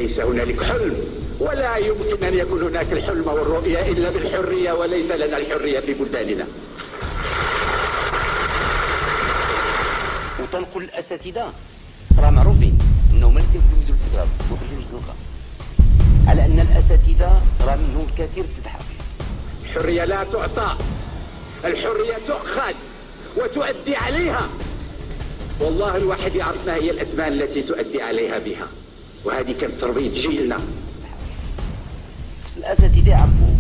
ليس هنالك حلم، ولا يمكن أن يكون هناك الحلم والرؤية إلا بالحرية، وليس لنا الحرية في بلداننا. وتنقل الأساتذة راه معروفين أنهم اللي تيبدو الكتاب ويخرجوا الزنقة، على أن الأساتذة راه منهم الكثير تضحك. الحرية لا تعطى، الحرية تؤخذ وتؤدي عليها. والله الواحد يعرف ما هي الأزمان التي تؤدي عليها بها، وهذه كانت تربية جيلنا. الأساتذة يعرفوا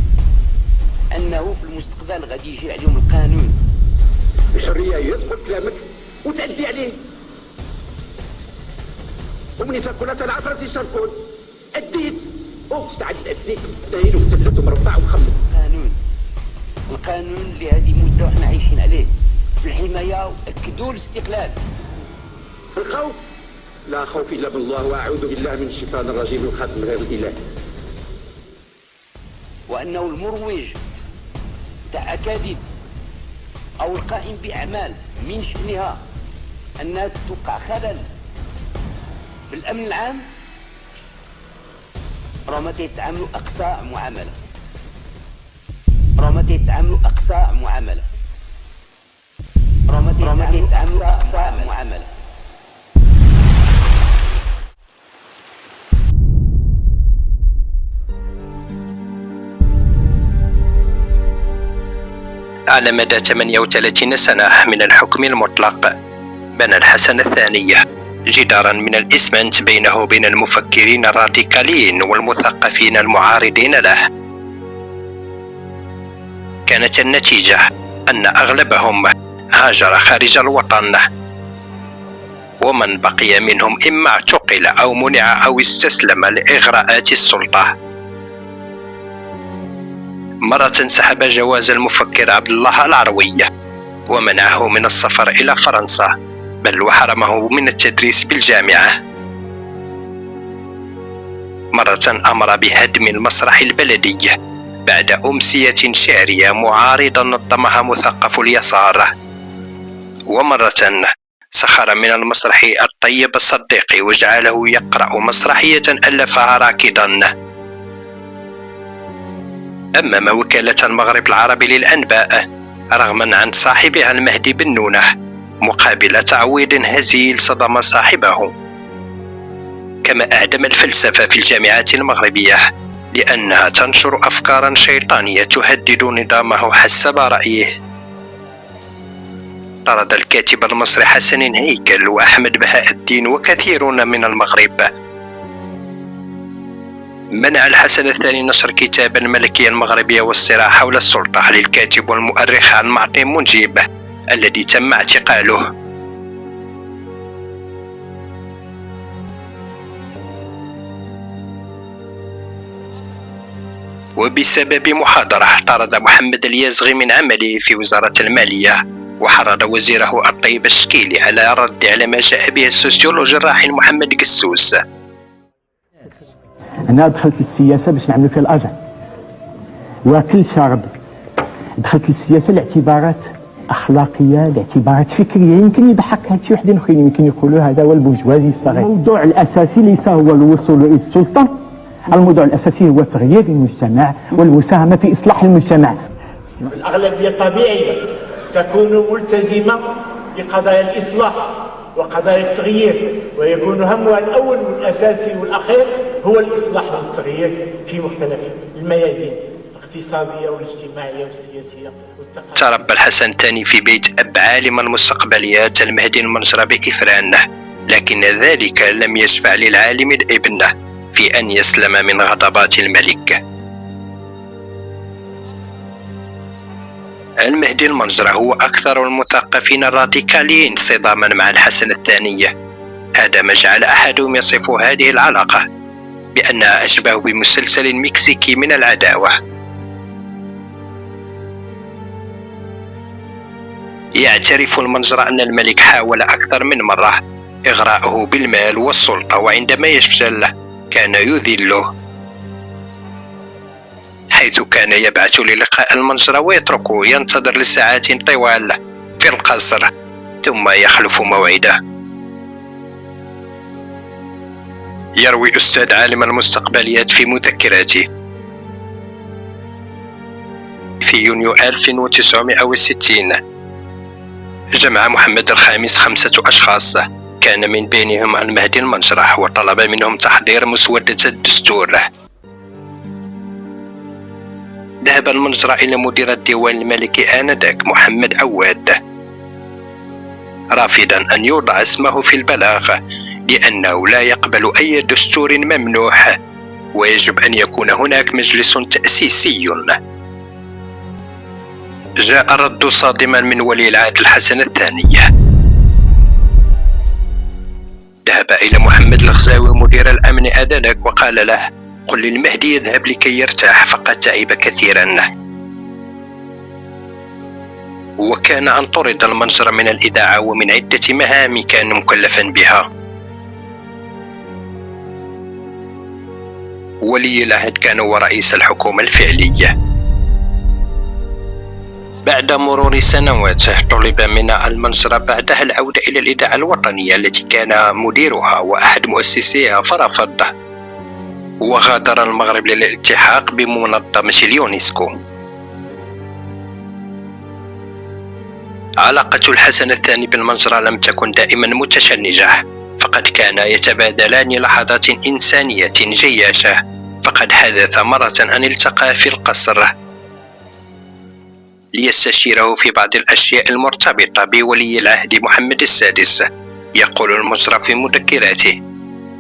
أنه في المستقبل غادي يجي عليهم القانون. الحرية يدخل كلامك وتأدي عليه، ومني تكون تنعرف راسي شنكون أديت وتستعد أديك داير وثلث ومربع ومخمس. القانون اللي هذه مدة وحنا عايشين عليه في الحماية وأكدوا الاستقلال. الخوف لا خوف إلا بالله، وأعوذ بالله من الشيطان الرجيم الخاتم غير الإله. وأنه المروج تاع أكاذيب أو القائم بأعمال من شأنها أنها توقع خلل بالأمن العام راه ما تيتعاملوا أقصى معاملة. على مدى 38 سنة من الحكم المطلق، بنى الحسن الثاني جدارا من الإسمنت بينه وبين المفكرين الراديكاليين والمثقفين المعارضين له. كانت النتيجة أن أغلبهم هاجر خارج الوطن، ومن بقي منهم إما اعتقل أو منع أو استسلم لإغراءات السلطة. مرة سحب جواز المفكر عبد الله العروي ومنعه من السفر إلى فرنسا، بل وحرمه من التدريس بالجامعة. مرة أمر بهدم المسرح البلدي بعد أمسية شعرية معارضة نظمها مثقف اليسار. ومرة سخر من المسرح الطيب الصديقي وجعله يقرأ مسرحية ألفها راكضا. أمم وكالة المغرب العربي للأنباء رغما عن صاحبها المهدي بن نونة مقابل تعويض هزيل صدم صاحبه. كما أعدم الفلسفة في الجامعات المغربية لأنها تنشر أفكارا شيطانية تهدد نظامه حسب رأيه. طرد الكاتب المصري حسن هيكل وأحمد بهاء الدين وكثيرون من المغرب. منع الحسن الثاني نشر كتاب الملكية المغربية والصراع حول السلطة للكاتب والمؤرخ عن معطي منجيب الذي تم اعتقاله. وبسبب محاضرة طرد محمد اليازغي من عمله في وزارة المالية، وحرض وزيره الطيب الشكيلي على الرد على ما جاء به السوسيولوجي الراحل محمد قسوس. أنا دخلت للسياسة باش نعمل فيها الأجر، وكل شرب دخلت للسياسة لاعتبارات أخلاقية، لاعتبارات فكرية. يمكن يضحك هادشي وحدين أخرين يمكن يقولوا هذا هو البورجوازي الصغير. الموضوع الأساسي ليس هو الوصول إلى السلطة، الموضوع الأساسي هو تغيير المجتمع والمساهمة في إصلاح المجتمع. الأغلبية الطبيعية تكون ملتزمة بقضايا الإصلاح وقضايا التغيير، ويكون همها الأول والأساسي والأخير هو الإصلاح والتغيير في مختلف الميادين الاقتصادية والاجتماعية والسياسية والثقافية. تربى الحسن الثاني في بيت أب عالم المستقبليات المهدي المنجرة بإفران، لكن ذلك لم يشفع للعالم الابن في أن يسلم من غضبات الملك. المهدي المنجرة هو أكثر المثقفين الراديكاليين صداما مع الحسن الثاني. هذا ما جعل أحدهم يصف هذه العلاقة بأنها أشبه بمسلسل مكسيكي من العداوة. يعترف المنجرة أن الملك حاول أكثر من مرة إغراءه بالمال والسلطة، وعندما يفشل كان يذله، حيث كان يبعث للقاء المنجرة ويتركه ينتظر لساعات طوال في القصر ثم يخلف موعده. يروي أستاذ عالم المستقبليات في مذكراته: في يونيو 1960 جمع محمد الخامس 5 أشخاص، كان من بينهم المهدي المنجرح، وطلب منهم تحضير مسودة الدستور. ذهب المنجرح إلى مدير الديوان الملكي آنذاك محمد عواد، رافضا أن يوضع اسمه في البلاغ لأنه لا يقبل أي دستور ممنوح، ويجب أن يكون هناك مجلس تأسيسي. جاء الرد صادما من ولي العهد الحسن الثاني. ذهب إلى محمد الغزاوي مدير الأمن آنذاك وقال له: قل للمهدي يذهب لكي يرتاح، فقد تعب كثيرا. وكان أن طرد المنجر من الإذاعة ومن عدة مهام كان مكلفا بها. ولي العهد كان هو رئيس الحكومة الفعلية. بعد مرور سنوات طلب من المنجر بعدها العودة إلى الإذاعة الوطنية التي كان مديرها وأحد مؤسسيها، فرفض، وغادر المغرب للالتحاق بمنظمة اليونسكو. علاقة الحسن الثاني بالمنجر لم تكن دائما متشنجة، فقد كانا يتبادلان لحظات إنسانية جياشة. فقد حدث مرة أن التقى في القصر ليستشيره في بعض الأشياء المرتبطة بولي العهد محمد السادس. يقول المنجر في مذكراته: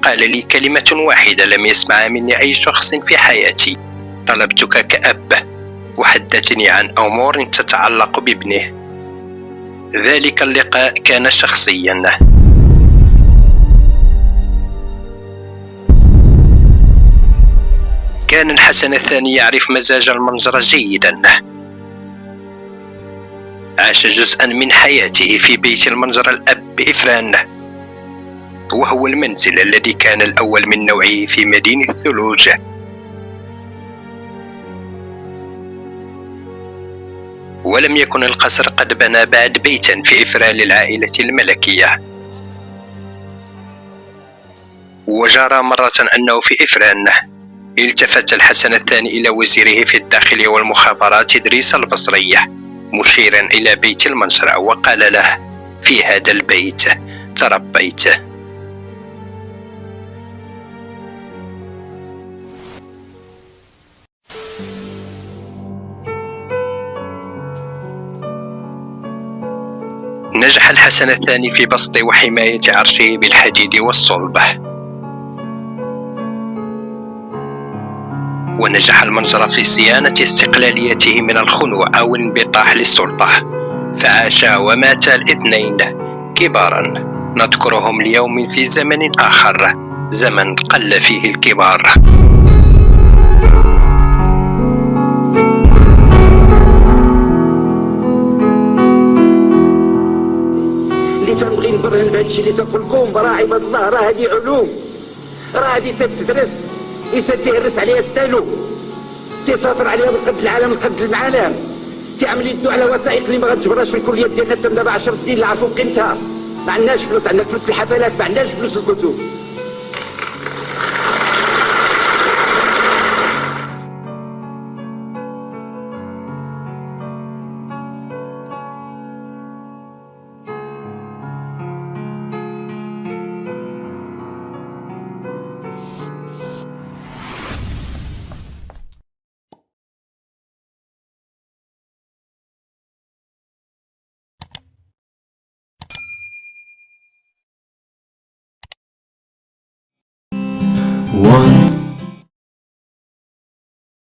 قال لي كلمة واحدة لم يسمعها مني أي شخص في حياتي: طلبتك كأب. وحدثني عن أمور تتعلق بابنه. ذلك اللقاء كان شخصيا. كان الحسن الثاني يعرف مزاج المنجر جيدا. عاش جزءا من حياته في بيت المنجر الأب بإفران، وهو المنزل الذي كان الأول من نوعه في مدينة الثلوج. ولم يكن القصر قد بنى بعد بيتا في إفران للعائلة الملكية. وجرى مرة أنه في إفران التفت الحسن الثاني إلى وزيره في الداخلية والمخابرات إدريس البصري مشيرا إلى بيت المنجر، وقال له: في هذا البيت تربيت. نجح الحسن الثاني في بسط وحماية عرشه بالحديد والصلب، ونجح المنجر في صيانة استقلاليته من الخنوع والانبطاح للسلطة، فعاش ومات الاثنين كبارا نذكرهم ليوم في زمن آخر، زمن قل فيه الكبار. اللي تنبغي نبرهن بهذا الشيء اللي تنقول لكم، راه عباد الله، راه هذه علوم، راه هذه تدرس، إنسان تيهرس عليها ستانو، تيسافر عليها من قد العالم لقد المعالم، تعمل يدو على وثائق اللي ما غتجبرهاش في الكليات ديالنا. تم دابا 10 سنين اللي عرفوا قيمتها. ما عندناش فلوس، عندنا فلوس في الحفلات، ما عندناش فلوس الكتب.